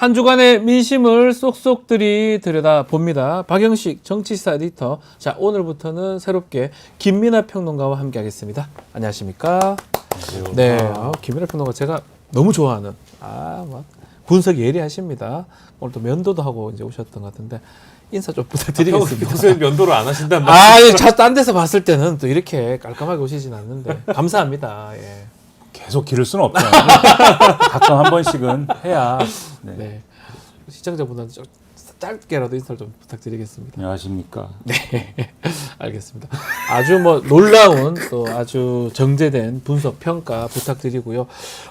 한 주간의 민심을 쏙쏙들이 들여다봅니다. 박영식 정치시사 에디터. 자, 오늘부터는 새롭게 김민하 평론가와 함께하겠습니다. 안녕하십니까? 안녕하세요. 네, 김민하 평론가 제가 너무 좋아하는 막 분석이 예리하십니다. 오늘 또 면도도 하고 이제 오셨던 것 같은데 인사 좀 부탁드리겠습니다. 평소에 면도를 안 하신단 말이에요. 딴 데서 봤을 때는 또 이렇게 깔끔하게 오시진 않는데 감사합니다. 예. 계속 기를 수는 없죠. 가끔 한 번씩은 해야. 네. 네. 시청자분들한테 좀 짧게라도 인사를 좀 부탁드리겠습니다. 안녕하십니까. 네, 알겠습니다. 아주 놀라운 또 아주 정제된 분석 평가 부탁드리고요.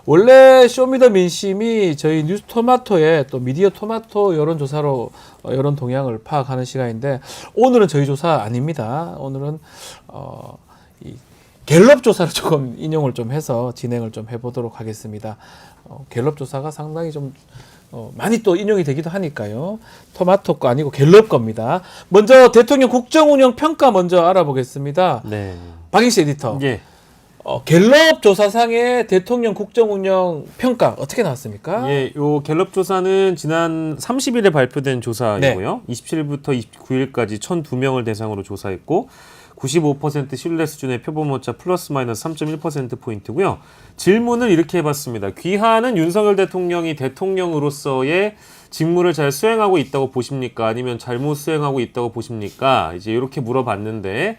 원래 쇼미더민심이 저희 뉴스토마토의 또 미디어 토마토 여론조사로 여론 동향을 파악하는 시간인데 오늘은 저희 조사 아닙니다. 오늘은 이 갤럽 조사를 조금 인용을 좀 해서 진행을 좀 해보도록 하겠습니다. 갤럽 조사가 상당히 좀 많이 또 인용이 되기도 하니까요. 토마토 거 아니고 갤럽 겁니다. 먼저 대통령 국정운영 평가 먼저 알아보겠습니다. 네. 박인씨 에디터. 예. 갤럽 조사상의 대통령 국정운영 평가 어떻게 나왔습니까? 예, 요 갤럽 조사는 지난 30일에 발표된 조사이고요. 27일부터 29일까지 1,002명을 대상으로 조사했고 95% 신뢰 수준의 표본오차 플러스 마이너스 3.1%포인트고요. 질문을 이렇게 해봤습니다. 귀하는 윤석열 대통령이 대통령으로서의 직무를 잘 수행하고 있다고 보십니까? 아니면 잘못 수행하고 있다고 보십니까? 이제 이렇게 물어봤는데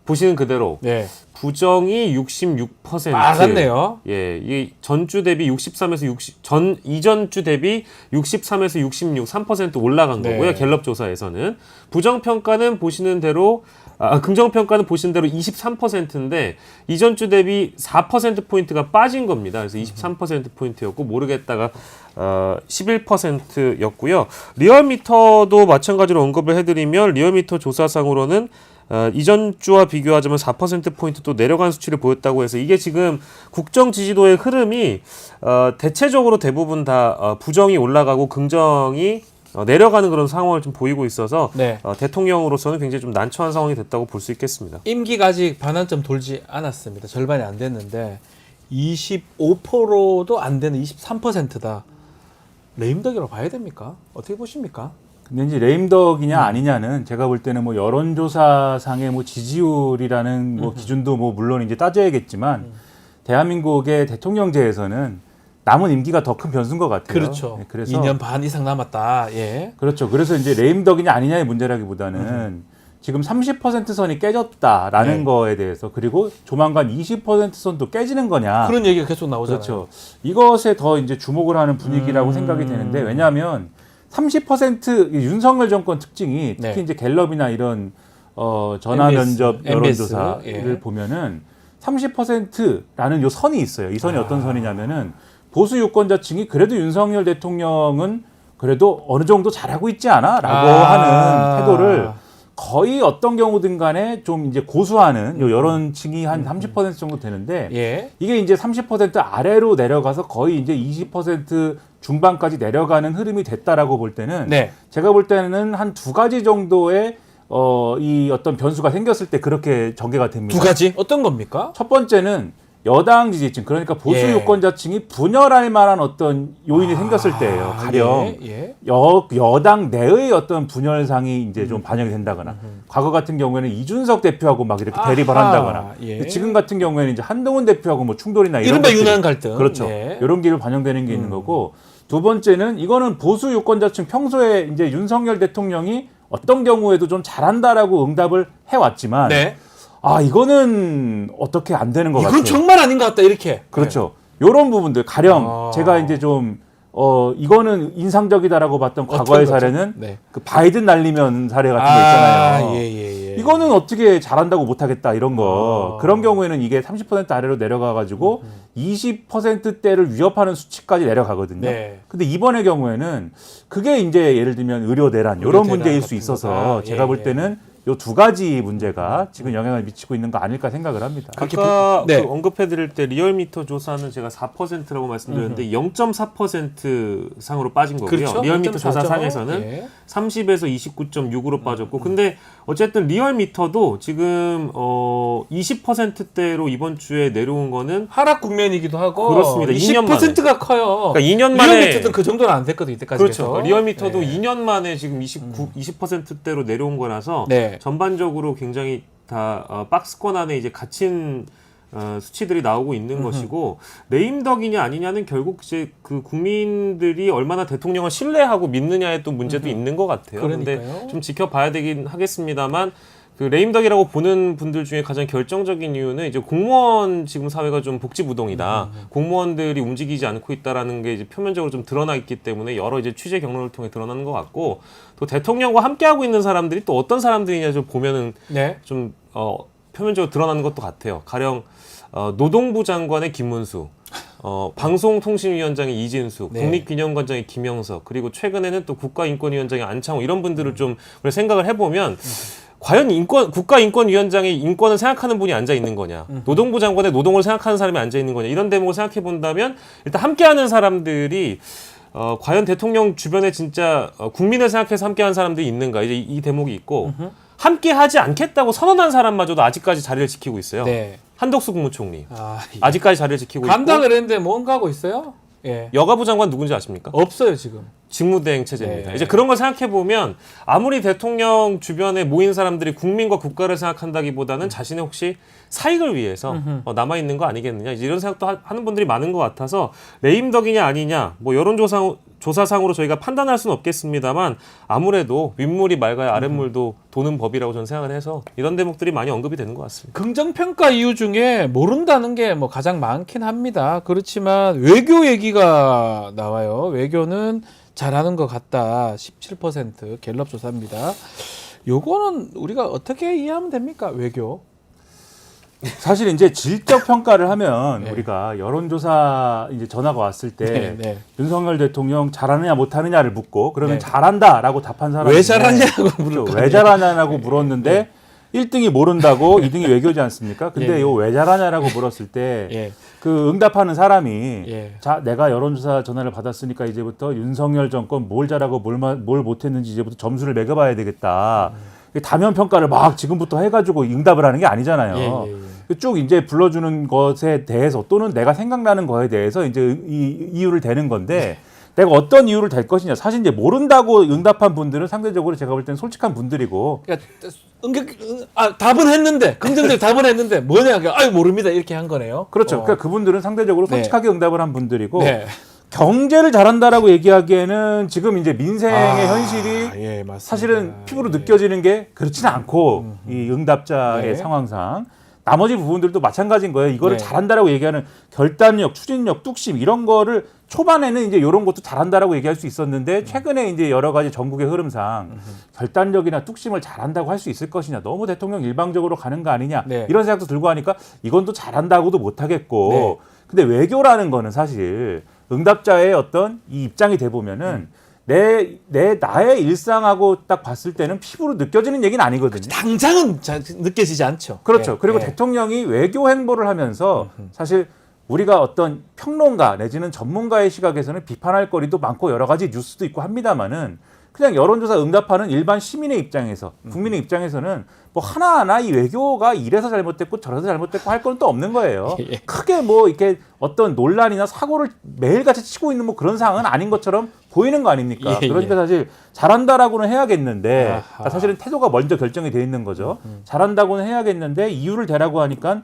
보시는 그대로 네. 부정이 66%. 맞았네요. 예, 이 전주 대비 63에서 60, 이전 주 대비 63에서 66, 3% 올라간 네. 거고요. 갤럽 조사에서는. 부정 평가는 보시는 대로 긍정 평가는 보시는 대로 23%인데 이전 주 대비 4%포인트가 빠진 겁니다. 그래서 23%포인트였고 모르겠다가 11%였고요. 리얼미터도 마찬가지로 언급을 해드리면 리얼미터 조사상으로는 이전 주와 비교하자면 4%포인트 또 내려간 수치를 보였다고 해서 이게 지금 국정 지지도의 흐름이 대체적으로 대부분 다 부정이 올라가고 긍정이 내려가는 그런 상황을 좀 보이고 있어서 네. 대통령으로서는 굉장히 좀 난처한 상황이 됐다고 볼 수 있겠습니다. 임기가 아직 반환점 돌지 않았습니다. 절반이 안 됐는데 25%도 안 되는 23%다. 레임덕이라고 봐야 됩니까? 어떻게 보십니까? 근데 이제 레임덕이냐 아니냐는 제가 볼 때는 뭐 여론조사상의 뭐 지지율이라는 뭐 기준도 뭐 물론 이제 따져야겠지만 대한민국의 대통령제에서는 남은 임기가 더 큰 변수인 것 같아요. 그렇죠. 네, 그래서 2년 반 이상 남았다. 예. 그렇죠. 그래서 이제 레임덕이냐 아니냐의 문제라기보다는 지금 30% 선이 깨졌다라는 네. 거에 대해서 그리고 조만간 20% 선도 깨지는 거냐. 그런 얘기가 계속 나오잖아요. 그렇죠. 이것에 더 이제 주목을 하는 분위기라고 생각이 되는데 왜냐하면 30% 윤석열 정권 특징이 특히 네. 이제 갤럽이나 이런 전화 면접 MBS, 여론조사를 예. 보면은 30%라는 요 선이 있어요. 이 선이 어떤 선이냐면은 보수 유권자층이 그래도 윤석열 대통령은 그래도 어느 정도 잘하고 있지 않아?라고 하는 태도를 거의 어떤 경우든 간에 좀 이제 고수하는 요 여론층이 한 30% 정도 되는데 예. 이게 이제 30% 아래로 내려가서 거의 이제 20% 중반까지 내려가는 흐름이 됐다라고 볼 때는 네. 제가 볼 때는 한 두 가지 정도의 이 어떤 변수가 생겼을 때 그렇게 전개가 됩니다. 두 가지 어떤 겁니까? 첫 번째는 여당 지지층 그러니까 보수 예. 유권자층이 분열할 만한 어떤 요인이 생겼을 때예요. 가령 예. 여당 내의 어떤 분열상이 이제 좀 반영이 된다거나 과거 같은 경우에는 이준석 대표하고 막 이렇게 대립을 한다거나 예. 지금 같은 경우에는 이제 한동훈 대표하고 뭐 충돌이나 이런 이른바 것들이 유난 갈등. 그렇죠. 예. 이런 게 반영되는 게 있는 거고 두 번째는 이거는 보수 유권자층 평소에 이제 윤석열 대통령이 어떤 경우에도 좀 잘한다라고 응답을 해왔지만 네. 이거는 어떻게 안 되는 것 같아요. 이건 정말 아닌 것 같다 이렇게. 그렇죠. 요런 부분들 가령 제가 이제 좀 이거는 인상적이다라고 봤던 과거의 거죠? 사례는 네. 그 바이든 날리면 사례 같은 거 있잖아요. 예. 이거는 어떻게 잘한다고 못하겠다 이런 거. 그런 경우에는 이게 30% 아래로 내려가가지고 20%대를 위협하는 수치까지 내려가거든요. 네. 근데 이번의 경우에는 그게 이제 예를 들면 의료 대란 이런 대란 문제일 수 같은 있어서 거다. 제가 예, 볼 예. 때는 요 두 가지 문제가 지금 영향을 미치고 있는 거 아닐까 생각을 합니다. 아까 네. 그 언급해드릴 때 리얼미터 조사는 제가 4%라고 말씀드렸는데 0.4% 상으로 빠진 거고요. 그렇죠. 리얼미터 0.4죠. 조사상에서는 예. 30에서 29.6으로 빠졌고 근데 어쨌든 리얼미터도 지금 20%대로 이번 주에 내려온 거는 하락 국면이기도 하고 그렇습니다. 2년 만에. 20%가 커요. 그러니까 2년 만에 리얼미터는 그 정도는 안 됐거든 이때까지. 그렇죠. 계속. 그러니까 리얼미터도 네. 2년 만에 지금 20%대로 내려온 거라서 네. 전반적으로 굉장히 다 박스권 안에 이제 갇힌 수치들이 나오고 있는 것이고 레임덕이냐 아니냐는 결국 이제 그 국민들이 얼마나 대통령을 신뢰하고 믿느냐에 또 문제도 있는 것 같아요. 그러니까요. 근데 좀 지켜봐야 되긴 하겠습니다만 그 레임덕이라고 보는 분들 중에 가장 결정적인 이유는 이제 공무원 지금 사회가 좀 복지부동이다. 공무원들이 움직이지 않고 있다라는 게 이제 표면적으로 좀 드러나 있기 때문에 여러 이제 취재 경로를 통해 드러나는 것 같고 또 대통령과 함께하고 있는 사람들이 또 어떤 사람들이냐 좀 보면은 네. 좀 표면적으로 드러나는 것도 같아요. 가령 노동부 장관의 김문수, 방송통신위원장의 이진숙, 네. 국립기념관장의 김영석, 그리고 최근에는 또 국가인권위원장의 안창호 이런 분들을 좀 우리가 생각을 해보면 과연 국가인권위원장의 인권을 생각하는 분이 앉아 있는 거냐, 노동부 장관의 노동을 생각하는 사람이 앉아 있는 거냐 이런 대목을 생각해 본다면 일단 함께하는 사람들이 과연 대통령 주변에 진짜 국민을 생각해서 함께하는 사람들이 있는가 이제 이 대목이 있고 함께하지 않겠다고 선언한 사람마저도 아직까지 자리를 지키고 있어요. 네. 한덕수 국무총리 아, 아직까지 자리를 지키고 간다 있고 그랬는데 뭔가 하고 있어요? 예. 여가부 장관 누군지 아십니까? 없어요 지금. 직무대행 체제입니다. 네. 이제 그런 걸 생각해 보면 아무리 대통령 주변에 모인 사람들이 국민과 국가를 생각한다기보다는 자신의 혹시 사익을 위해서 남아 있는 거 아니겠느냐 이제 이런 생각도 하는 분들이 많은 것 같아서 레임덕이냐 아니냐 뭐 여론조사상으로 저희가 판단할 수는 없겠습니다만 아무래도 윗물이 맑아야 아랫물도 도는 법이라고 저는 생각을 해서 이런 대목들이 많이 언급이 되는 것 같습니다. 긍정평가 이유 중에 모른다는 게 뭐 가장 많긴 합니다. 그렇지만 외교 얘기가 나와요. 외교는 잘하는 것 같다. 17% 갤럽 조사입니다. 요거는 우리가 어떻게 이해하면 됩니까? 외교. 사실 이제 질적 평가를 하면 네. 우리가 여론조사 이제 전화가 왔을 때 네, 네. 윤석열 대통령 잘하느냐 못하느냐를 묻고 그러면 네. 잘한다라고 답한 사람이 왜 잘하냐고 물을 거 왜 아니에요. 잘하냐고 물었는데 1등이 모른다고 2등이 외교지 않습니까? 근데 예. 요 왜 잘하냐라고 물었을 때 예. 그 응답하는 사람이 예. 자 내가 여론조사 전화를 받았으니까 이제부터 윤석열 정권 뭘 잘하고 뭘 못했는지 이제부터 점수를 매겨봐야 되겠다. 다면 평가를 막 지금부터 해가지고 응답을 하는 게 아니잖아요. 예, 예, 예. 쭉 이제 불러주는 것에 대해서 또는 내가 생각나는 거에 대해서 이제 이 이유를 대는 건데 내가 어떤 이유를 댈 것이냐. 사실 이제 모른다고 응답한 분들은 상대적으로 제가 볼 때는 솔직한 분들이고 그러니까 답은 했는데 긍정적 답은 했는데 뭐냐? 아유 모릅니다 이렇게 한 거네요. 그렇죠. 그러니까 그분들은 상대적으로 네. 솔직하게 응답을 한 분들이고 네. 경제를 잘한다라고 얘기하기에는 지금 이제 민생의 현실이 예, 맞습니다. 사실은 피부로 느껴지는 게 그렇지는 않고 이 응답자의 네. 상황상 나머지 부분들도 마찬가지인 거예요. 이거를 네. 잘한다라고 얘기하는 결단력, 추진력, 뚝심 이런 거를 초반에는 이제 이런 것도 잘한다라고 얘기할 수 있었는데 최근에 이제 여러 가지 전국의 흐름상 결단력이나 뚝심을 잘한다고 할 수 있을 것이냐, 너무 대통령 일방적으로 가는 거 아니냐 네. 이런 생각도 들고 하니까 이건 또 잘한다고도 못 하겠고 네. 근데 외교라는 거는 사실 응답자의 어떤 이 입장이 돼 보면은 나의 일상하고 딱 봤을 때는 피부로 느껴지는 얘기는 아니거든요. 당장은 느껴지지 않죠. 그렇죠. 예, 그리고 예. 대통령이 외교 행보를 하면서 사실 우리가 어떤 평론가 내지는 전문가의 시각에서는 비판할 거리도 많고 여러 가지 뉴스도 있고 합니다만은 그냥 여론조사 응답하는 일반 시민의 입장에서 국민의 입장에서는 뭐 하나하나 이 외교가 이래서 잘못됐고 저래서 잘못됐고 할 건 또 없는 거예요. 예. 크게 뭐 이렇게 어떤 논란이나 사고를 매일같이 치고 있는 뭐 그런 상황은 아닌 것처럼 보이는 거 아닙니까? 예, 그러니까 예. 사실 잘한다라고는 해야겠는데 아하. 사실은 태도가 먼저 결정이 돼 있는 거죠. 잘한다고는 해야겠는데 이유를 대라고 하니까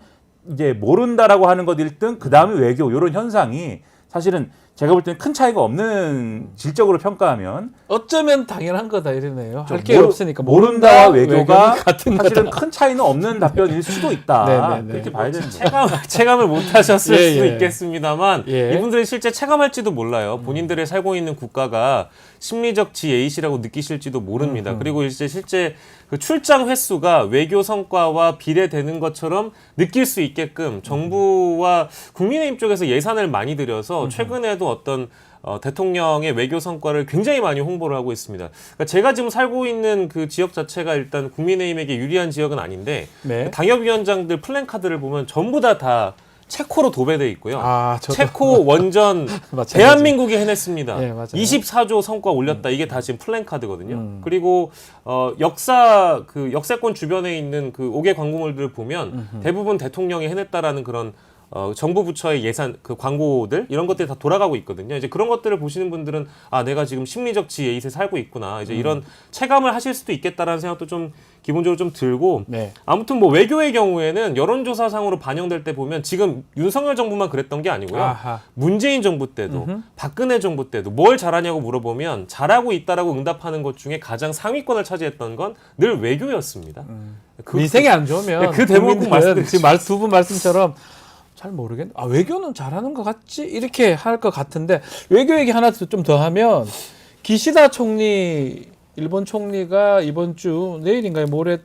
이제 모른다라고 하는 것 1등, 그 다음에 외교 이런 현상이 사실은 제가 볼 때는 큰 차이가 없는 질적으로 평가하면 어쩌면 당연한 거다 이러네요. 할 게 모르- 없으니까 모른다와 외교가 같은 사실은 거다. 큰 차이는 없는 답변일 수도 있다. 네네네. 그렇게 봐야 되는 거예요. 체감을 못 하셨을 예, 수도 예. 있겠습니다만 예. 이분들이 실제 체감할지도 몰라요. 본인들이 살고 있는 국가가 심리적 지에이시라고 느끼실지도 모릅니다. 그리고 이제 실제 그 출장 횟수가 외교 성과와 비례되는 것처럼 느낄 수 있게끔 정부와 국민의힘 쪽에서 예산을 많이 들여서 최근에도 어떤 대통령의 외교 성과를 굉장히 많이 홍보를 하고 있습니다. 그러니까 제가 지금 살고 있는 그 지역 자체가 일단 국민의힘에게 유리한 지역은 아닌데 네. 당협위원장들 플랜카드를 보면 전부 다 체코로 도배돼 있고요. 저도 체코 원전 마찬가지. 대한민국이 해냈습니다. 네, 맞아요. 24조 성과 올렸다. 이게 다 지금 플랜카드거든요. 그리고 역세권 주변에 있는 그 5개 광고물들을 보면 대부분 대통령이 해냈다라는 그런 정부 부처의 예산 그 광고들 이런 것들이 다 돌아가고 있거든요. 이제 그런 것들을 보시는 분들은 내가 지금 심리적 지혜에 살고 있구나. 이제 이런 체감을 하실 수도 있겠다라는 생각도 좀 기본적으로 좀 들고 네. 아무튼 뭐 외교의 경우에는 여론조사상으로 반영될 때 보면 지금 윤석열 정부만 그랬던 게 아니고요. 아하. 문재인 정부 때도 박근혜 정부 때도 뭘 잘하냐고 물어보면 잘하고 있다라고 응답하는 것 중에 가장 상위권을 차지했던 건 늘 외교였습니다. 민생이 안 좋으면 그 대목은 꼭 말씀드리죠. 지금 두 분 말씀처럼 잘 모르겠네. 외교는 잘하는 것 같지? 이렇게 할 것 같은데 외교 얘기 하나 좀 더 하면 기시다 총리 일본 총리가 이번 주 내일인가요? 모레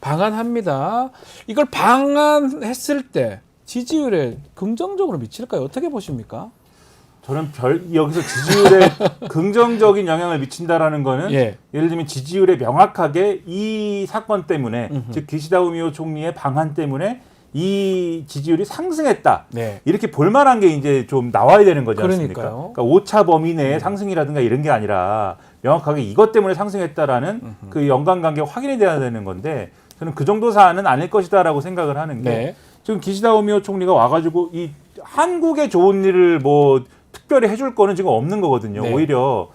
방한합니다. 이걸 방한했을 때 지지율에 긍정적으로 미칠까요? 어떻게 보십니까? 저는 여기서 지지율에 긍정적인 영향을 미친다라는 거는 예를 들면 지지율에 명확하게 이 사건 때문에 즉 기시다 후미오 총리의 방한 때문에 이 지지율이 상승했다. 네. 이렇게 볼만한 게 이제 좀 나와야 되는 거지 않습니까? 그러니까요. 그러니까 오차 범위 내의 상승이라든가 이런 게 아니라 명확하게 이것 때문에 상승했다라는 그 연관관계가 확인이 돼야 되는 건데 저는 그 정도 사안은 아닐 것이다라고 생각을 하는 게 네. 지금 기시다 후미오 총리가 와가지고 이 한국에 좋은 일을 뭐 특별히 해줄 거는 지금 없는 거거든요. 네. 오히려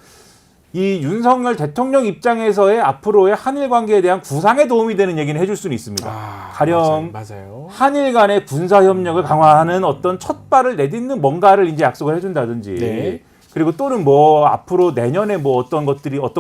이 윤석열 대통령 입장에서의 앞으로의 한일 관계에 대한 구상에 도움이 되는 얘기는 해줄 수는 있습니다. 가령 맞아요. 한일 간의 군사 협력을 강화하는 어떤 첫 발을 내딛는 뭔가를 이제 약속을 해준다든지 네. 그리고 또는 뭐 앞으로 내년에 뭐 어떤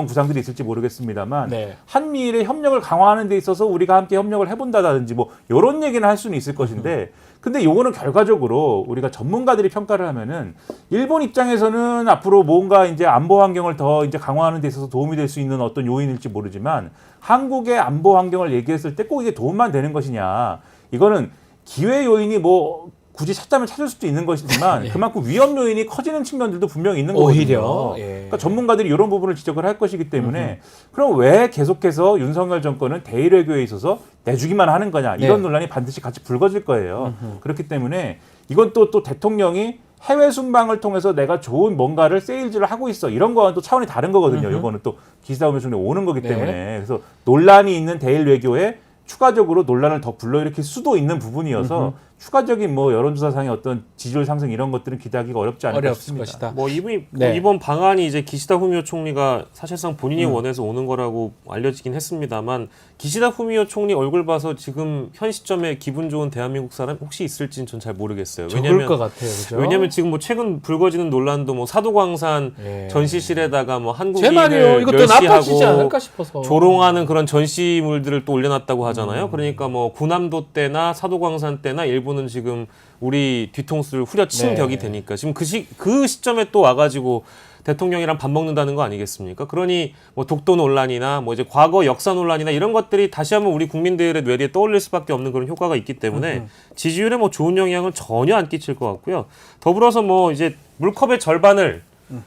구상들이 있을지 모르겠습니다만 네. 한미일의 협력을 강화하는 데 있어서 우리가 함께 협력을 해본다든지 뭐 이런 얘기는 할 수는 있을 것인데 근데 요거는 결과적으로 우리가 전문가들이 평가를 하면은 일본 입장에서는 앞으로 뭔가 이제 안보 환경을 더 이제 강화하는 데 있어서 도움이 될 수 있는 어떤 요인일지 모르지만 한국의 안보 환경을 얘기했을 때 꼭 이게 도움만 되는 것이냐 이거는 기회 요인이 뭐 굳이 찾자면 찾을 수도 있는 것이지만 그만큼 위험 요인이 커지는 측면들도 분명히 있는 오히려, 거거든요. 그러니까 전문가들이 이런 부분을 지적을 할 것이기 때문에 그럼 왜 계속해서 윤석열 정권은 대일 외교에 있어서 내주기만 하는 거냐 이런 논란이 반드시 같이 불거질 거예요. 그렇기 때문에 이건 또 대통령이 해외 순방을 통해서 내가 좋은 뭔가를 세일즈를 하고 있어 이런 거와는 또 차원이 다른 거거든요. 이거는 또 기시다 후미오 총리 오는 거기 때문에 그래서 논란이 있는 대일 외교에 추가적으로 논란을 더 불러일으킬 수도 있는 부분이어서 추가적인 뭐 여론조사상의 어떤 지지율 상승 이런 것들은 기대하기가 어렵지 않을까 싶습니다. 것이다. 뭐 이번 방안이 이제 기시다 후미오 총리가 사실상 본인이 원해서 오는 거라고 알려지긴 했습니다만 기시다 후미오 총리 얼굴 봐서 지금 현 시점에 기분 좋은 대한민국 사람 혹시 있을지는 전 잘 모르겠어요. 적을 것 같아요, 그죠? 왜냐하면 지금 뭐 최근 불거지는 논란도 뭐 사도광산 전시실에다가 뭐 제 말이요. 한국인을 이것도 나빠지지 않을까 멸시하고 싶어서 조롱하는 그런 전시물들을 또 올려놨다고 하잖아요. 그러니까 뭐 군함도 때나 사도광산 때나 일본은 지금 우리 뒤통수를 후려친 격이 되니까 지금 그 시점에 또 와가지고 대통령이랑 밥 먹는다는 거 아니겠습니까? 그러니 뭐 독도 논란이나 뭐 이제 과거 역사 논란이나 이런 것들이 다시 한번 우리 국민들의 뇌리에 떠올릴 수밖에 없는 그런 효과가 있기 때문에 지지율에 뭐 좋은 영향을 전혀 안 끼칠 것 같고요. 더불어서 뭐 이제 물컵의 절반을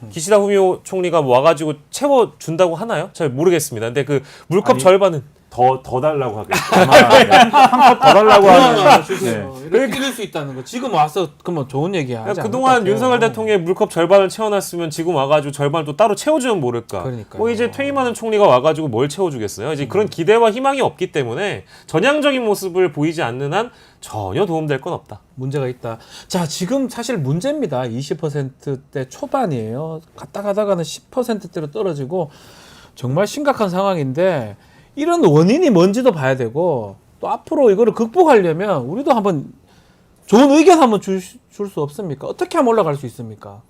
기시다 후미오 총리가 와가지고 채워준다고 하나요? 잘 모르겠습니다. 근데 그 물컵 절반은 더 달라고 하겠죠. 한컵 더 달라고 하는. 이렇게 끼릴 수 있다는 거. 지금 와서 그러면 좋은 얘기 하지 않을 그동안 것 같아요. 윤석열 대통령의 물컵 절반을 채워놨으면 지금 와가지고 절반을 또 따로 채워주면 모를까. 그러니까요. 뭐 이제 퇴임하는 총리가 와가지고 뭘 채워주겠어요. 이제 그런 기대와 희망이 없기 때문에 전향적인 모습을 보이지 않는 한 전혀 도움될 건 없다. 문제가 있다. 자, 지금 사실 문제입니다. 20%대 초반이에요. 갔다 가다가는 10%대로 떨어지고 정말 심각한 상황인데 이런 원인이 뭔지도 봐야 되고 또 앞으로 이거를 극복하려면 우리도 한번 좋은 의견 한번 줄 수 없습니까? 어떻게 하면 올라갈 수 있습니까?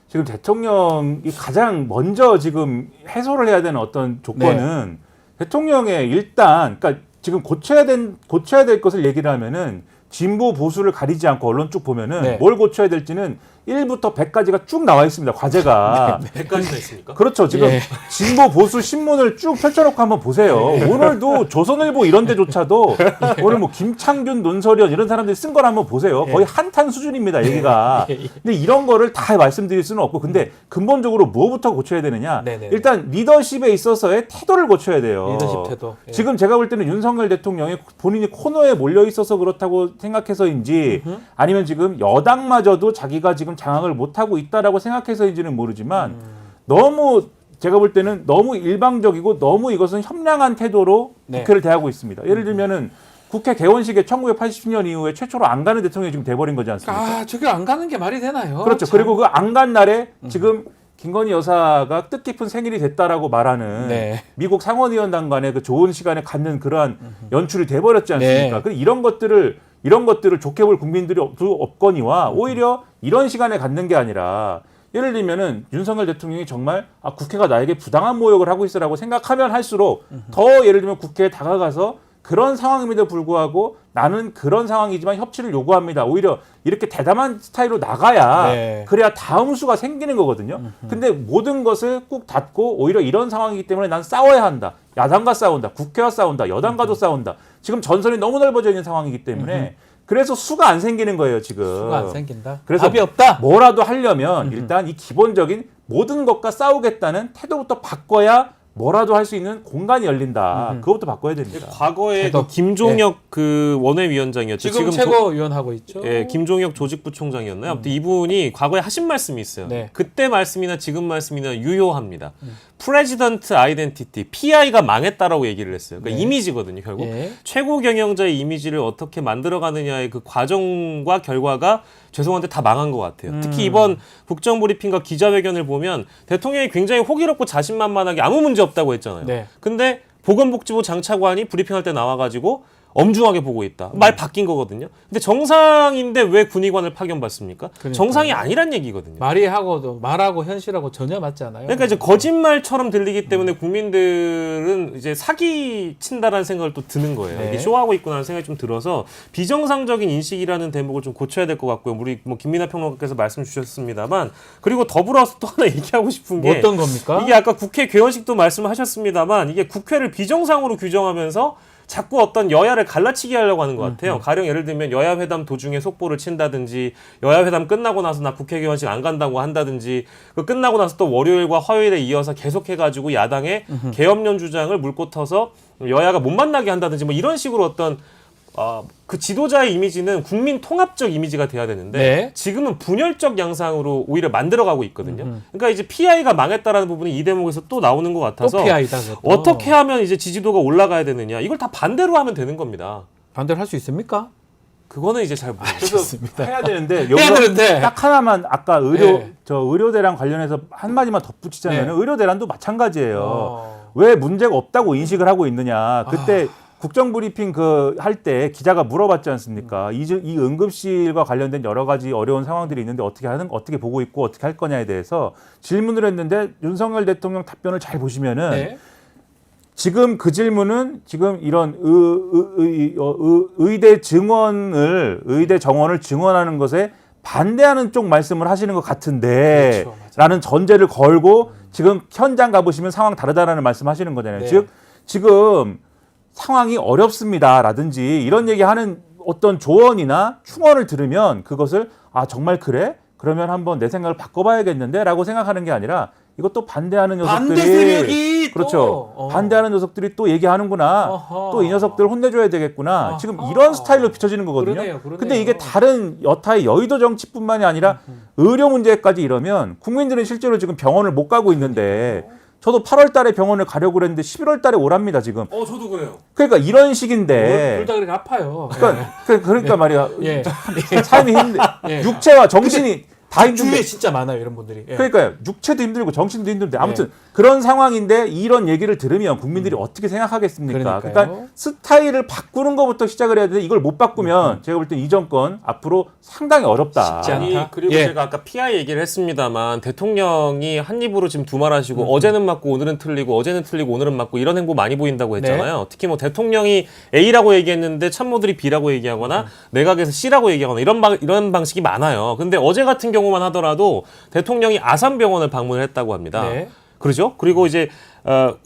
지금 대통령이 가장 먼저 지금 해소를 해야 되는 어떤 조건은 대통령의 일단 그러니까 지금 고쳐야 될 것을 얘기를 하면은 진보 보수를 가리지 않고 언론 쭉 보면은 뭘 고쳐야 될지는 1부터 100까지가 쭉 나와 있습니다. 과제가. 100가지나 있습니까? 그렇죠. 지금 예. 진보 보수 신문을 쭉 펼쳐놓고 한번 보세요. 오늘도 조선일보 이런 데조차도 오늘 뭐 김창균, 논설위원 이런 사람들이 쓴 걸 한번 보세요. 거의 한탄 수준입니다. 얘기가. 근데 이런 거를 다 말씀드릴 수는 없고 근데 근본적으로 뭐부터 고쳐야 되느냐. 네네네. 일단 리더십에 있어서의 태도를 고쳐야 돼요. 리더십 태도. 예. 지금 제가 볼 때는 윤석열 대통령이 본인이 코너에 몰려 있어서 그렇다고 생각해서인지 아니면 지금 여당마저도 자기가 지금 장악을 못하고 있다라고 생각해서인지는 모르지만 너무 제가 볼 때는 너무 일방적이고 너무 이것은 협량한 태도로 네. 국회를 대하고 있습니다. 예를 들면은 국회 개원식에 1980년 이후에 최초로 안 가는 대통령이 지금 돼버린 거지 않습니까? 아, 저게 안 가는 게 말이 되나요? 그렇죠. 참. 그리고 그 안 간 날에 지금 김건희 여사가 뜻깊은 생일이 됐다라고 말하는 네. 미국 상원의원단 간의 그 좋은 시간에 갖는 그러한 연출이 돼버렸지 않습니까? 네. 그 이런 것들을 좋게 볼 국민들이 없거니와 오히려 이런 시간에 갖는 게 아니라 예를 들면은 윤석열 대통령이 정말 국회가 나에게 부당한 모욕을 하고 있어라고 생각하면 할수록 더 예를 들면 국회에 다가가서 그런 상황임에도 불구하고 나는 그런 상황이지만 협치를 요구합니다. 오히려 이렇게 대담한 스타일로 나가야 네. 그래야 다음 수가 생기는 거거든요. 근데 모든 것을 꾹 닫고 오히려 이런 상황이기 때문에 난 싸워야 한다. 야당과 싸운다. 국회와 싸운다. 여당과도 싸운다. 지금 전선이 너무 넓어져 있는 상황이기 때문에 그래서 수가 안 생기는 거예요, 지금. 수가 안 생긴다. 그래서 답이 없다. 뭐라도 하려면 일단 이 기본적인 모든 것과 싸우겠다는 태도부터 바꿔야 뭐라도 할 수 있는 공간이 열린다. 그것부터 바꿔야 됩니다. 과거에 태도. 그 김종혁 그 원외위원장이었죠. 지금 최고위원 하고 있죠. 예, 김종혁 조직부총장이었나요? 아무튼 이분이 과거에 하신 말씀이 있어요. 네. 그때 말씀이나 지금 말씀이나 유효합니다. 프레지던트 아이덴티티, PI가 망했다라고 얘기를 했어요. 그러니까 네. 이미지거든요, 결국. 예. 최고 경영자의 이미지를 어떻게 만들어가느냐의 그 과정과 결과가 죄송한데 다 망한 것 같아요. 특히 이번 국정브리핑과 기자회견을 보면 대통령이 굉장히 호기롭고 자신만만하게 아무 문제 없다고 했잖아요. 네. 근데 보건복지부 장차관이 브리핑할 때 나와가지고 엄중하게 보고 있다. 말 바뀐 거거든요. 근데 정상인데 왜 군의관을 파견받습니까? 그러니까요. 정상이 아니란 얘기거든요. 말하고 현실하고 전혀 맞지 않아요. 그러니까 이제 거짓말처럼 들리기 때문에 국민들은 이제 사기 친다라는 생각을 또 드는 거예요. 네. 이게 쇼하고 있구나라는 생각이 좀 들어서 비정상적인 인식이라는 대목을 좀 고쳐야 될 것 같고요. 우리 뭐 김민하 평론가께서 말씀 주셨습니다만 그리고 더불어서 또 하나 얘기하고 싶은 게 어떤 겁니까? 이게 아까 국회 개원식도 말씀하셨습니다만 이게 국회를 비정상으로 규정하면서 자꾸 어떤 여야를 갈라치기 하려고 하는 것 같아요. 가령 예를 들면 여야 회담 도중에 속보를 친다든지 여야 회담 끝나고 나서 나 국회 개원식 안 간다고 한다든지 그 끝나고 나서 또 월요일과 화요일에 이어서 계속해가지고 야당의 계엄령 주장을 물고 터서 여야가 못 만나게 한다든지 뭐 이런 식으로 어떤 그 지도자의 이미지는 국민 통합적 이미지가 돼야 되는데 네. 지금은 분열적 양상으로 오히려 만들어가고 있거든요. 그러니까 이제 PI가 망했다라는 부분이 이 대목에서 또 나오는 것 같아서 또 PI다. 그것도. 어떻게 하면 이제 지지도가 올라가야 되느냐 이걸 다 반대로 하면 되는 겁니다. 반대로 할 수 있습니까? 그거는 이제 잘 모르겠어요. 그래서 해야 되는데 해야 여기서 되는데. 딱 하나만 아까 네. 의료대란 관련해서 한 마디만 덧붙이자면 네. 의료대란도 마찬가지예요. 왜 문제가 없다고 인식을 하고 있느냐. 그때 국정브리핑 할 때 기자가 물어봤지 않습니까? 이 응급실과 관련된 여러 가지 어려운 상황들이 있는데 어떻게 보고 있고 어떻게 할 거냐에 대해서 질문을 했는데 윤석열 대통령 답변을 잘 보시면은 네. 지금 그 질문은 지금 이런 의대 정원을 증원하는 것에 반대하는 쪽 말씀을 하시는 것 같은데 그렇죠, 맞아요. 라는 전제를 걸고 지금 현장 가보시면 상황 다르다라는 말씀하시는 거잖아요. 네. 즉 지금 상황이 어렵습니다라든지 이런 얘기하는 어떤 조언이나 충언을 들으면 그것을 정말 그래? 그러면 한번 내 생각을 바꿔봐야겠는데 라고 생각하는 게 아니라 이것도 반대하는 녀석들이 반대 세력이 그렇죠. 또, 반대하는 녀석들이 또 얘기하는구나. 어허. 또 이 녀석들 혼내줘야 되겠구나. 어허. 지금 이런 스타일로 비춰지는 거거든요. 그러네요. 근데 이게 다른 여타의 여의도 정치뿐만이 아니라 의료 문제까지 이러면 국민들은 실제로 지금 병원을 못 가고 있는데 저도 8월 달에 병원을 가려고 그랬는데 11월 달에 오랍니다, 지금. 저도 그래요. 그러니까 이런 식인데. 둘 다 그렇게 아파요. 그러니까 말이야. 예. 삶이 힘들. 예. 육체와 정신이 다 힘든데. 주위에 진짜 많아요, 이런 분들이. 예. 그러니까요. 육체도 힘들고 정신도 힘든데 아무튼 그런 상황인데 이런 얘기를 들으면 국민들이 어떻게 생각하겠습니까? 그러니까요. 그러니까 스타일을 바꾸는 것부터 시작을 해야 되는데 이걸 못 바꾸면 제가 볼 때 이 정권 앞으로 상당히 어렵다. 쉽지 않다. 아니 그리고 예. 제가 아까 PI 얘기를 했습니다만 대통령이 한 입으로 지금 두말하시고 어제는 맞고 오늘은 틀리고 어제는 틀리고 오늘은 맞고 이런 행보 많이 보인다고 했잖아요. 특히 뭐 대통령이 A라고 얘기했는데 참모들이 B라고 얘기하거나 내각에서 C라고 얘기하거나 이런 방식이 많아요. 근데 어제 같은 경우만 하더라도 대통령이 아산병원을 방문을 했다고 합니다. 네. 그렇죠? 그리고 이제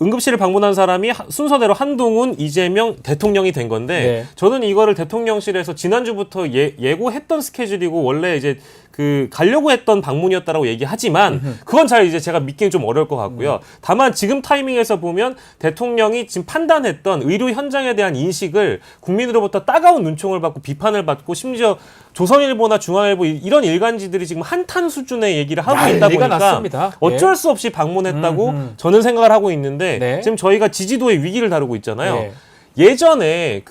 응급실을 방문한 사람이 순서대로 한동훈, 이재명 대통령이 된 건데 네. 저는 이거를 대통령실에서 지난주부터 예고했던 스케줄이고 원래 이제 그 가려고 했던 방문이었다라고 얘기하지만 그건 잘 이제 제가 믿기는 좀 어려울 것 같고요. 다만 지금 타이밍에서 보면 대통령이 지금 판단했던 의료 현장에 대한 인식을 국민으로부터 따가운 눈총을 받고 비판을 받고 심지어 조선일보나 중앙일보 이런 일간지들이 지금 한탄 수준의 얘기를 하고 있다 난리가 보니까 났습니다. 어쩔 수 없이 방문했다고 저는 생각을 하고 있는데 네. 지금 저희가 지지도의 위기를 다루고 있잖아요. 네. 예전에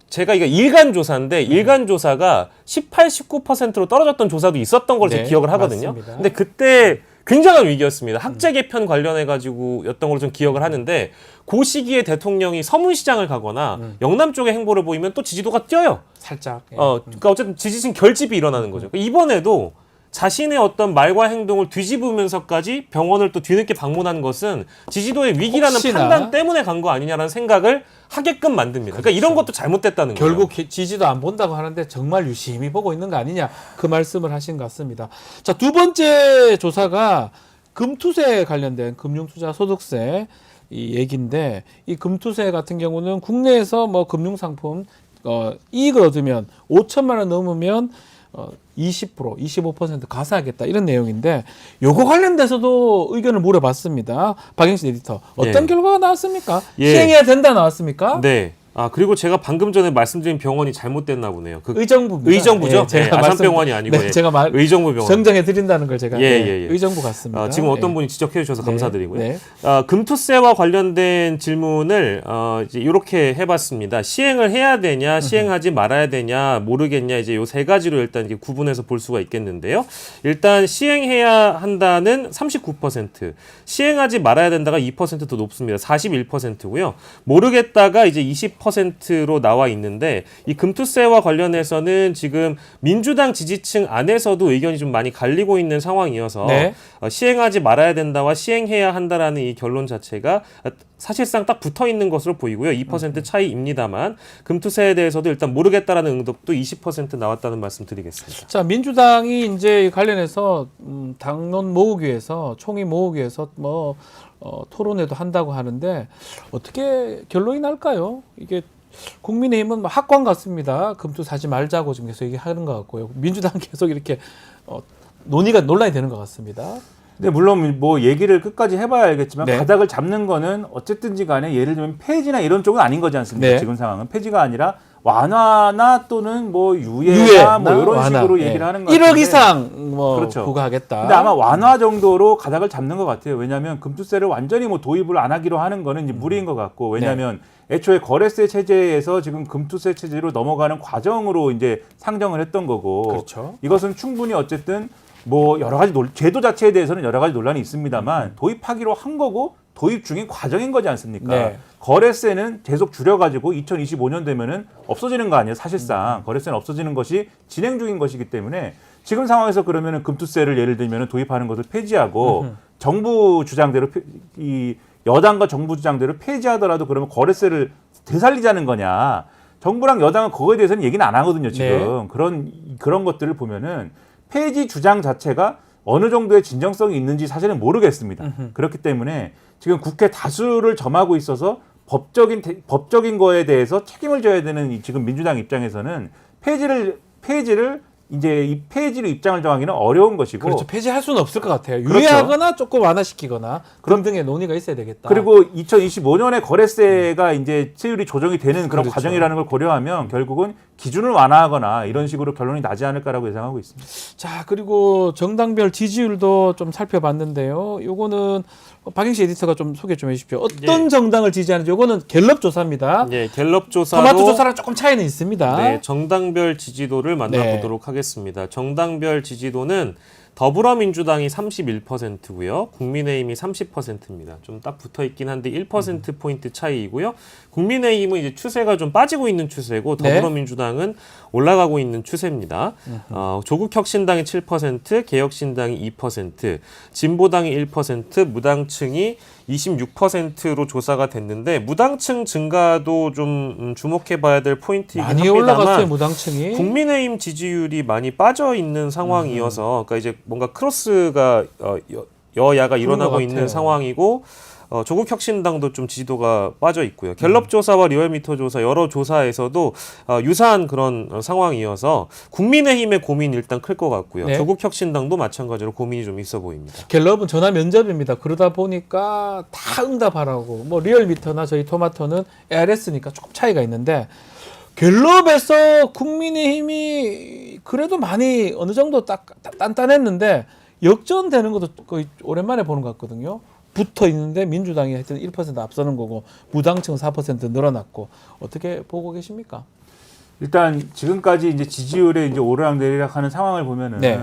제가 이거 일간 조사인데 일간 조사가 18, 19%로 떨어졌던 조사도 있었던 걸 제가 네, 기억을 하거든요. 맞습니다. 근데 그때 굉장한 위기였습니다. 학제 개편 관련해 가지고였던 걸로 좀 기억을 하는데 그 시기에 대통령이 서문시장을 가거나 영남 쪽의 행보를 보이면 또 지지도가 뛰어요. 살짝. 예. 그러니까 어쨌든 지지층 결집이 일어나는 거죠. 이번에도 자신의 어떤 말과 행동을 뒤집으면서까지 병원을 또 뒤늦게 방문한 것은 지지도의 위기라는 혹시나. 판단 때문에 간 거 아니냐라는 생각을 하게끔 만듭니다. 그러니까 이런 것도 잘못됐다는 거예요. 결국 지지도 안 본다고 하는데 정말 유심히 보고 있는 거 아니냐 그 말씀을 하신 것 같습니다. 자, 두 번째 조사가 금투세 관련된 금융투자 소득세 이 얘기인데 이 금투세 같은 경우는 국내에서 뭐 금융상품 이익을 얻으면 5천만 원 넘으면 20%, 25% 가사하겠다 이런 내용인데 요거 관련돼서도 의견을 물어봤습니다. 박영신 에디터 어떤 예. 결과가 나왔습니까? 예. 시행해야 된다 나왔습니까? 네. 그리고 제가 방금 전에 말씀드린 병원이 잘못됐나 보네요. 의정부입니다. 의정부죠? 예, 네, 아산병원이 아니고 네, 예. 제가 의정부 병원. 정정해 드린다는 걸 제가 예, 네, 예, 예. 의정부 같습니다. 지금 어떤 예. 분이 지적해 주셔서 감사드리고요. 네. 금투세와 관련된 질문을 이제 이렇게 해봤습니다. 시행을 해야 되냐, 시행하지 말아야 되냐, 모르겠냐, 이제 요 세 가지로 일단 이렇게 구분해서 볼 수가 있겠는데요. 일단 시행해야 한다는 39%, 시행하지 말아야 된다가 2% 더 높습니다. 41%고요. 모르겠다가 이제 20%로 나와 있는데 이 금투세와 관련해서는 지금 민주당 지지층 안에서도 의견이 좀 많이 갈리고 있는 상황이어서 네. 시행하지 말아야 된다와 시행해야 한다라는 이 결론 자체가 사실상 딱 붙어 있는 것으로 보이고요. 2% 차이입니다만 금투세에 대해서도 일단 모르겠다라는 응답도 20% 나왔다는 말씀 드리겠습니다. 자, 민주당이 이제 관련해서 당론 모으기 위해서 총의 모으기 위해서 뭐 토론회도 한다고 하는데 어떻게 결론이 날까요? 이게 국민의힘은 뭐 학관 같습니다. 금투 사지 말자고 지금 계속 얘기하는 것 같고요. 민주당 계속 이렇게 논란이 되는 것 같습니다. 근데 물론 뭐 얘기를 끝까지 해봐야 알겠지만 네. 가닥을 잡는 거는 어쨌든지 간에 예를 들면 폐지나 이런 쪽은 아닌 거지 않습니까? 네. 지금 상황은 폐지가 아니라 완화나 또는 뭐 유예나 유예나 뭐 이런 완화. 식으로 예. 얘기를 하는 거 1억 같은데 이상 뭐 그렇죠. 부과하겠다. 근데 아마 완화 정도로 가닥을 잡는 것 같아요. 왜냐하면 금투세를 완전히 뭐 도입을 안 하기로 하는 거는 이제 무리인 것 같고 왜냐하면 애초에 거래세 체제에서 지금 금투세 체제로 넘어가는 과정으로 이제 상정을 했던 거고 그렇죠. 이것은 충분히 어쨌든 뭐 여러 가지 제도 자체에 대해서는 여러 가지 논란이 있습니다만 도입하기로 한 거고 도입 중인 과정인 거지 않습니까? 네. 거래세는 계속 줄여가지고 2025년 되면은 없어지는 거 아니에요? 사실상 거래세는 없어지는 것이 진행 중인 것이기 때문에 지금 상황에서 그러면은 금투세를 예를 들면은 도입하는 것을 폐지하고 정부 주장대로 이 여당과 정부 주장대로 폐지하더라도 그러면 거래세를 되살리자는 거냐? 정부랑 여당은 그거에 대해서는 얘기는 안 하거든요. 지금 그런 것들을 보면은 폐지 주장 자체가 어느 정도의 진정성이 있는지 사실은 모르겠습니다. 그렇기 때문에 지금 국회 다수를 점하고 있어서 법적인 거에 대해서 책임을 져야 되는 지금 민주당 입장에서는 폐지를 이제 이 폐지로 입장을 정하기는 어려운 것이고 그렇죠. 폐지할 수는 없을 것 같아요. 그렇죠. 유예하거나 조금 완화시키거나 그런 등의 논의가 있어야 되겠다. 그리고 2025년에 거래세가 이제 세율이 조정이 되는 그런 그렇죠. 과정이라는 걸 고려하면 결국은 기준을 완화하거나 이런 식으로 결론이 나지 않을까라고 예상하고 있습니다. 자, 그리고 정당별 지지율도 좀 살펴봤는데요. 요거는 박영시 에디터가 좀 소개 좀 해주십시오. 어떤 정당을 지지하는지 요거는 갤럽 조사입니다. 예, 갤럽 조사로 토마토 조사랑 조금 차이는 있습니다. 네, 정당별 지지도를 만나보도록 하겠습니다. 정당별 지지도는 더불어민주당이 31%고요. 국민의힘이 30%입니다. 좀 딱 붙어 있긴 한데 1%포인트 차이이고요. 국민의힘은 이제 추세가 좀 빠지고 있는 추세고 더불어민주당은 올라가고 있는 추세입니다. 조국혁신당이 7%, 개혁신당이 2%, 진보당이 1%, 무당층이 26%로 조사가 됐는데 무당층 증가도 좀 주목해봐야 될 포인트이긴 많이 합니다만 올라갔어요, 무당층이. 국민의힘 지지율이 많이 빠져 있는 상황이어서 그러니까 이제 뭔가 크로스가 여야가 일어나고 것 있는 같아요. 상황이고 조국 혁신당도 좀 지지도가 빠져 있고요. 갤럽 조사와 리얼미터 조사 여러 조사에서도 유사한 그런 상황이어서 국민의힘의 고민이 일단 클 것 같고요. 네. 조국 혁신당도 마찬가지로 고민이 좀 있어 보입니다. 갤럽은 전화 면접입니다. 그러다 보니까 다 응답하라고. 뭐 리얼미터나 저희 토마토는 ARS니까 조금 차이가 있는데 갤럽에서 국민의힘이 그래도 많이 어느 정도 단단했는데 역전되는 것도 거의 오랜만에 보는 것 같거든요. 붙어 있는데 민주당이 하여튼 1% 앞서는 거고 무당층 4% 늘어났고 어떻게 보고 계십니까? 일단 지금까지 이제 지지율에 이제 오르락내리락하는 상황을 보면은 네.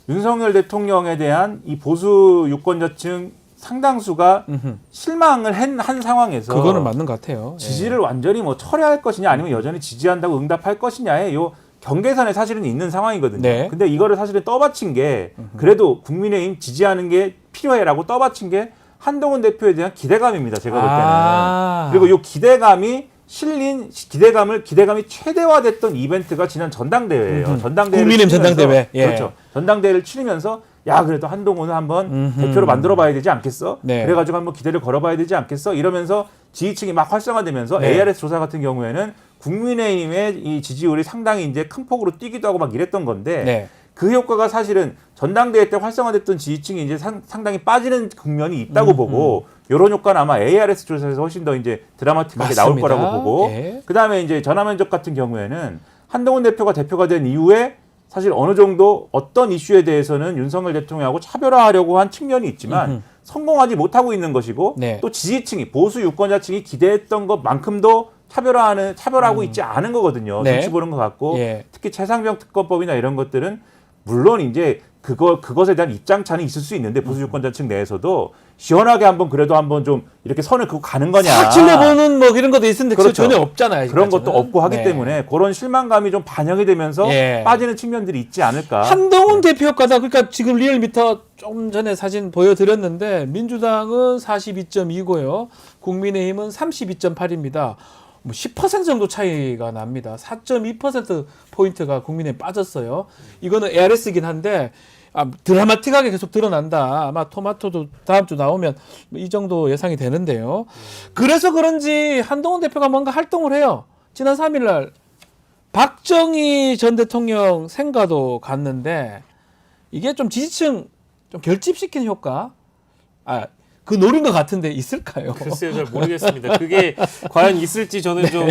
윤석열 대통령에 대한 이 보수 유권자층 상당수가 실망을 한 상황에서 그거는 맞는 것 같아요. 지지를 완전히 뭐 철회할 것이냐 아니면 여전히 지지한다고 응답할 것이냐에 요 경계선에 사실은 있는 상황이거든요. 네. 근데 이거를 사실은 떠받친 게 그래도 국민의힘 지지하는 게 필요해라고 떠받친 게 한동훈 대표에 대한 기대감입니다. 제가 볼 때는. 그리고 이 기대감이 실린 기대감이 최대화됐던 이벤트가 지난 전당대회예요. 전당대회를 국민의힘 치르면서, 전당대회. 예. 그렇죠. 전당대회를 치르면서 야 그래도 한동훈을 한번 대표로 만들어봐야 되지 않겠어? 네. 그래가지고 한번 기대를 걸어봐야 되지 않겠어? 이러면서 지지층이 막 활성화되면서 네. ARS 조사 같은 경우에는 국민의힘의 이 지지율이 상당히 이제 큰 폭으로 뛰기도 하고 막 이랬던 건데 네. 그 효과가 사실은 전당대회 때 활성화됐던 지지층이 이제 상당히 빠지는 국면이 있다고 보고 이런 효과는 아마 ARS 조사에서 훨씬 더 이제 드라마틱하게 나올 맞습니다. 거라고 보고 예. 그다음에 이제 전화면접 같은 경우에는 한동훈 대표가 된 이후에 사실 어느 정도 어떤 이슈에 대해서는 윤석열 대통령하고 차별화하려고 한 측면이 있지만 성공하지 못하고 있는 것이고 네. 또 지지층이 보수 유권자층이 기대했던 것만큼도 차별하고 있지 않은 거거든요. 네. 눈치 보는 것 같고 예. 특히 최상병 특검법이나 이런 것들은 물론 이제 그것에 대한 입장차는 있을 수 있는데 보수 유권자층 내에서도 시원하게 그래도 한번 좀 이렇게 선을 그고 가는 거냐. 싹 찔러보는 뭐 이런 것도 있는데 그거 그렇죠. 전혀 없잖아요. 그런 아직까지는. 것도 없고 하기 네. 때문에 그런 실망감이 좀 반영이 되면서 예. 빠지는 측면들이 있지 않을까. 한동훈 대표 효과다. 그러니까 지금 리얼미터 좀 전에 사진 보여드렸는데 민주당은 42.2고요. 국민의힘은 32.8입니다. 뭐 10% 정도 차이가 납니다. 4.2% 포인트가 국민의힘 빠졌어요. 이거는 ARS이긴 한데 드라마틱하게 계속 드러난다. 아마 토마토도 다음 주 나오면 이 정도 예상이 되는데요. 그래서 그런지 한동훈 대표가 뭔가 활동을 해요. 지난 3일 날 박정희 전 대통령 생가도 갔는데 이게 좀 지지층 좀 결집시키는 효과? 그 노린 것 같은데 있을까요? 글쎄요, 잘 모르겠습니다. 그게 과연 있을지 저는 좀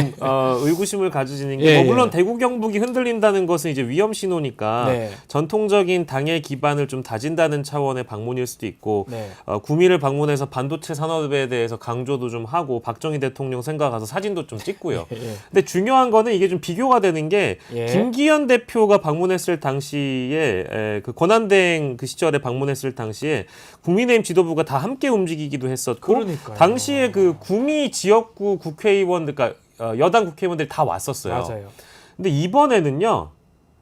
의구심을 가지는 게 예, 물론 예. 대구 경북이 흔들린다는 것은 이제 위험 신호니까 네. 전통적인 당의 기반을 좀 다진다는 차원의 방문일 수도 있고 네. 구미를 방문해서 반도체 산업에 대해서 강조도 좀 하고 박정희 대통령 생각 가서 사진도 좀 찍고요. 예. 근데 중요한 거는 이게 좀 비교가 되는 게 예. 김기현 대표가 방문했을 당시에 그 권한대행 그 시절에 방문했을 당시에 국민의힘 지도부가 다 함께 움직이기도 했었고 그러니까요. 당시에 그 구미 지역구 국회의원들 그러니까 여당 국회의원들이 다 왔었어요. 맞아요. 근데 이번에는요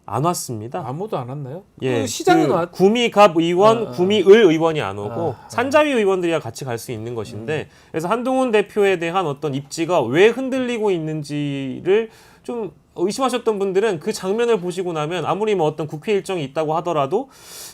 안 왔습니다. 아무도 안 왔나요? 예, 그 시장은 왔. 구미갑 의원, 구미을 의원이 안 오고 아. 산자위 의원들이랑 같이 갈 수 있는 것인데 그래서 한동훈 대표에 대한 어떤 입지가 왜 흔들리고 있는지를 좀 의심하셨던 분들은 그 장면을 보시고 나면 아무리 뭐 어떤 국회 일정이 있다고 하더라도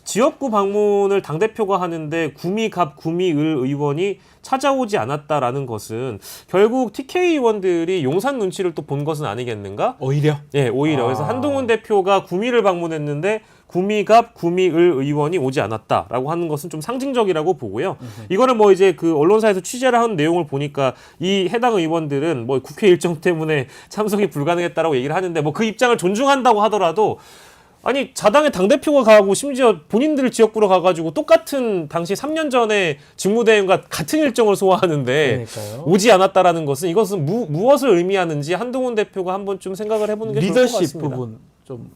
지역구 방문을 당대표가 하는데 구미갑, 구미을 의원이 찾아오지 않았다라는 것은 결국 TK 의원들이 용산 눈치를 또 본 것은 아니겠는가? 오히려. 예, 오히려. 그래서 한동훈 대표가 구미를 방문했는데 구미갑, 구미을 의원이 오지 않았다라고 하는 것은 좀 상징적이라고 보고요. 이거를 뭐 이제 그 언론사에서 취재를 한 내용을 보니까 이 해당 의원들은 뭐 국회 일정 때문에 참석이 불가능했다라고 얘기를 하는데 뭐 그 입장을 존중한다고 하더라도 아니 자당의 당대표가 가고 심지어 본인들 지역구로 가가지고 똑같은 당시 3년 전에 직무대행과 같은 일정을 소화하는데 그러니까요. 오지 않았다라는 것은 이것은 무엇을 의미하는지 한동훈 대표가 한번 좀 생각을 해보는 게 좋을 것 리더십 같습니다. 부분 좀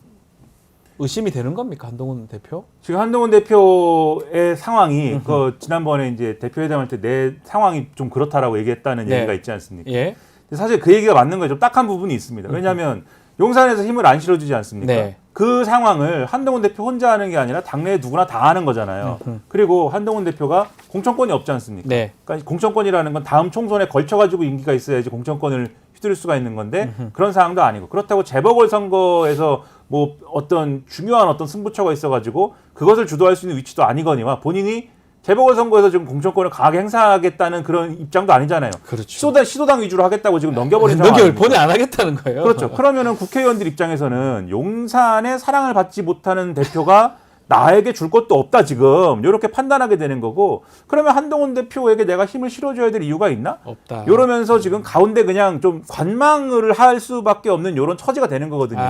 의심이 되는 겁니까 한동훈 대표? 지금 한동훈 대표의 상황이 그 지난번에 이제 대표회담할 때 내 상황이 좀 그렇다라고 얘기했다는 네. 얘기가 있지 않습니까? 예. 근데 사실 그 얘기가 맞는 거예요. 좀 딱한 부분이 있습니다. 왜냐하면 용산에서 힘을 안 실어주지 않습니까? 네. 그 상황을 한동훈 대표 혼자 하는 게 아니라 당내에 누구나 다 하는 거잖아요. 그리고 한동훈 대표가 공천권이 없지 않습니까? 네. 그러니까 공천권이라는 건 다음 총선에 걸쳐가지고 임기가 있어야지 공천권을 휘두를 수가 있는 건데 그런 상황도 아니고 그렇다고 재보궐선거에서 뭐 어떤 중요한 어떤 승부처가 있어가지고 그것을 주도할 수 있는 위치도 아니거니와 본인이 재보궐선거에서 지금 공천권을 강하게 행사하겠다는 그런 입장도 아니잖아요. 그렇죠. 시도당 위주로 하겠다고 지금 넘겨버린 상황 아닙니까? 본인 안 하겠다는 거예요. 그렇죠. 그러면은 국회의원들 입장에서는 용산의 사랑을 받지 못하는 대표가 나에게 줄 것도 없다 지금 이렇게 판단하게 되는 거고 그러면 한동훈 대표에게 내가 힘을 실어줘야 될 이유가 있나? 없다. 이러면서 지금 가운데 그냥 좀 관망을 할 수밖에 없는 이런 처지가 되는 거거든요.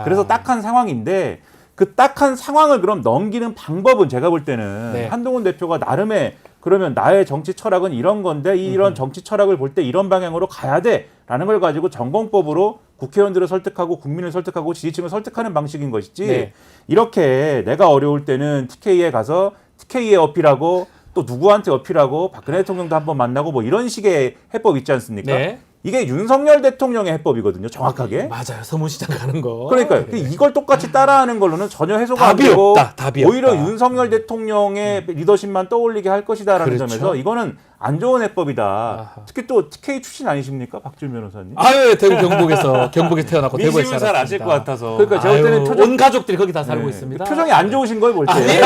그래서 딱한 상황인데 그 딱한 상황을 그럼 넘기는 방법은 제가 볼 때는 네. 한동훈 대표가 나름의 그러면 나의 정치 철학은 이런 건데 이런 정치 철학을 볼 때 이런 방향으로 가야 돼라는 걸 가지고 전공법으로 국회의원들을 설득하고 국민을 설득하고 지지층을 설득하는 방식인 것이지 네. 이렇게 내가 어려울 때는 TK에 가서 TK에 어필하고 또 누구한테 어필하고 박근혜 대통령도 한번 만나고 뭐 이런 식의 해법 있지 않습니까? 네. 이게 윤석열 대통령의 해법이거든요. 정확하게. 맞아요. 서문시장 가는 거. 그러니까 네. 이걸 똑같이 따라하는 걸로는 전혀 해소가 안 답이 되고 없다. 답이 오히려 없다. 윤석열 대통령의 리더십만 떠올리게 할 것이다라는 그렇죠. 점에서 이거는 안 좋은 해법이다. 아하. 특히 또 TK 출신 아니십니까? 박준 변호사님. 아유, 대구 경북에 태어났고 대구에 민심은 잘 아실 살았습니다. 것 같아서. 그러니까 제가 볼 때는 온 가족들이 거기 다 살고 있습니다. 표정이 안 좋으신 걸 볼 때. 아니에요.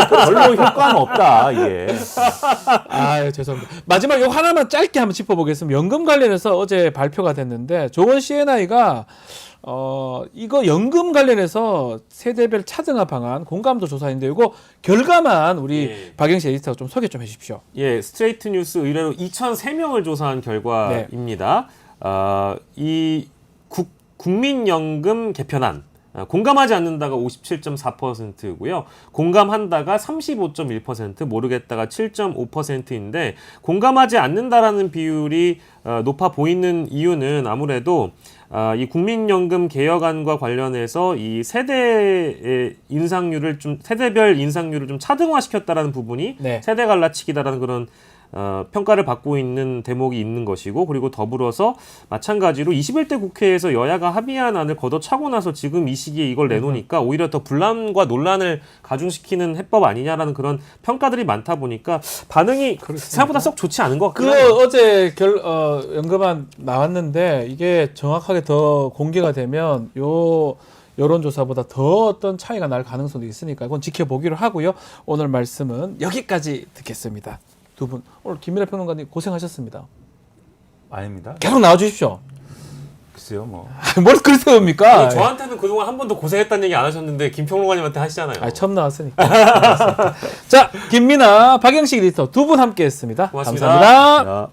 별로 효과는 없다, 이게. 아유, 죄송합니다. 마지막 요 하나만 짧게 한번 짚어보겠습니다. 연금 관련해서 어제 발표가 됐는데 조원 CNI가 이거 연금 관련해서 세대별 차등화 방안 공감도 조사인데 이거 결과만 우리 예. 박영식 에디터가 좀 소개 좀 해주십시오. 예, 스트레이트 뉴스 의뢰로 2,003명을 조사한 결과입니다. 이 국민연금 개편안 공감하지 않는다가 57.4%고요. 공감한다가 35.1%, 모르겠다가 7.5%인데 공감하지 않는다라는 비율이 높아 보이는 이유는 아무래도 이 국민연금 개혁안과 관련해서 이 세대의 인상률을 좀 세대별 인상률을 좀 차등화시켰다라는 부분이 네. 세대 갈라치기다라는 그런 평가를 받고 있는 대목이 있는 것이고 그리고 더불어서 마찬가지로 21대 국회에서 여야가 합의한 안을 걷어차고 나서 지금 이 시기에 이걸 내놓으니까 오히려 더 분란과 논란을 가중시키는 해법 아니냐라는 그런 평가들이 많다 보니까 반응이 생각보다 썩 좋지 않은 것 같긴 해요. 어제 연금안 나왔는데 이게 정확하게 더 공개가 되면 여론조사보다 더 어떤 차이가 날 가능성도 있으니까 그건 지켜보기로 하고요. 오늘 말씀은 여기까지 듣겠습니다. 두 분 오늘 김민하 평론가님 고생하셨습니다. 아닙니다. 계속 나와주십시오. 글쎄요, 뭐. 뭘 그렇게 세웁니까? 저한테는 그동안 한 번도 고생했다는 얘기 안 하셨는데 김평론가님한테 하시잖아요. 처음 나왔으니까. 자, 김민하, 박영식 에디터 두 분 함께했습니다. 고맙습니다. 감사합니다. 자.